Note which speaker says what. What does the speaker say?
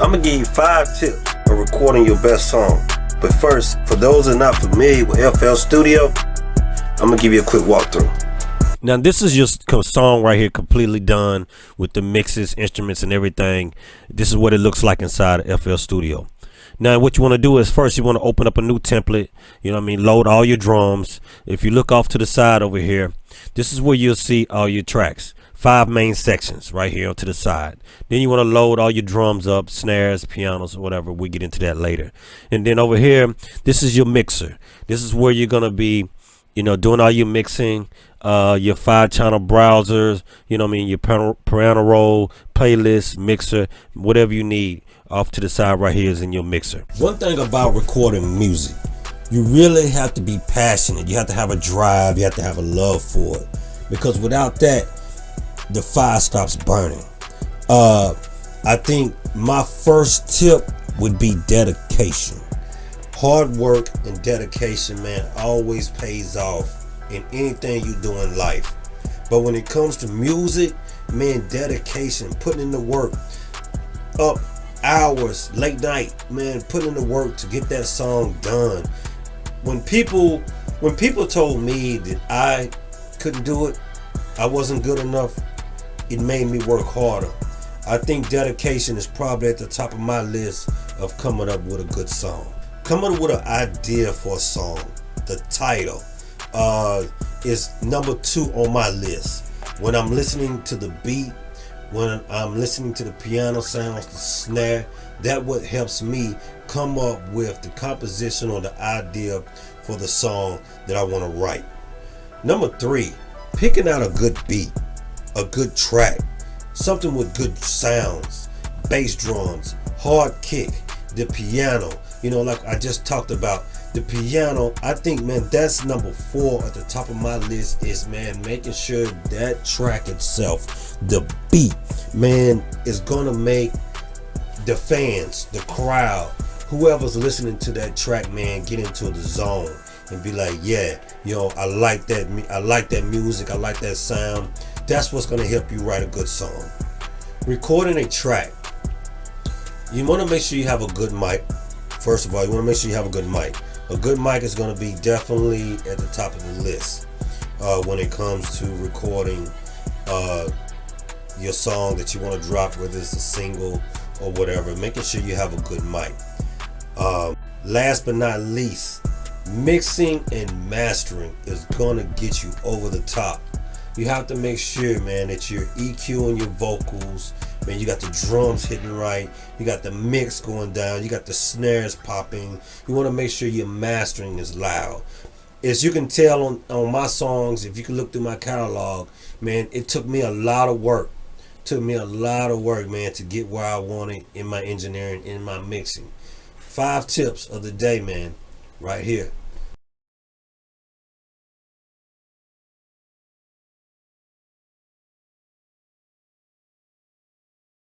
Speaker 1: I'm gonna give you 5 tips of recording your best song. But first, for those who are not familiar with FL Studio, I'm gonna give you a quick walkthrough. Now this is your song right here, completely done with the mixes, instruments, and everything. This is what it looks like inside of FL Studio. Now what you want to do is first you want to open up a new template, you know what I mean, load all your drums. If you look off to the side over here, this is where you'll see all your tracks. 5 main sections right here to the side. Then you want to load all your drums up, snares, pianos, or whatever. We get into that later. And then over here, this is your mixer. This is where you're gonna be, you know, doing all your mixing, your 5-channel browsers, you know what I mean, your piano roll, playlist, mixer, whatever you need. Off to the side right here is in your mixer. One thing about recording music, you really have to be passionate. You have to have a drive. You have to have a love for it, because without that, the fire stops burning. I think my first tip would be dedication. Hard work and dedication, man, always pays off in anything you do in life. But when it comes to music, man, dedication, putting in the work, up hours, late night, man, putting in the work to get that song done. When people told me that I couldn't do it, I wasn't good enough, it made me work harder. I think dedication is probably at the top of my list of coming up with a good song. Coming up with an idea for a song, the title, is number 2 on my list. When I'm listening to the beat, when I'm listening to the piano sounds, the snare, that what helps me come up with the composition or the idea for the song that I want to write. Number 3, picking out a good beat, a good track, something with good sounds, bass drums, hard kick, the piano, you know, like I just talked about. The piano, I think, man, that's number 4 at the top of my list is, man, making sure that track itself, the beat, man, is gonna make the fans, the crowd, whoever's listening to that track, man, get into the zone and be like, yeah, yo, I like that music, I like that sound. That's what's gonna help you write a good song. Recording a track, you want to make sure you have a good mic. First of all, you want to make sure you have a good mic. A good mic is going to be definitely at the top of the list when it comes to recording your song that you want to drop, whether it's a single or whatever. Making sure you have a good mic. Last but not least, mixing and mastering is going to get you over the top. You have to make sure, man, that you're EQing your vocals. Man, you got the drums hitting right. You got the mix going down. You got the snares popping. You want to make sure your mastering is loud. As you can tell on my songs, if you can look through my catalog, man, it took me a lot of work. Man, to get where I wanted in my engineering, in my mixing. 5 tips of the day, man, right here.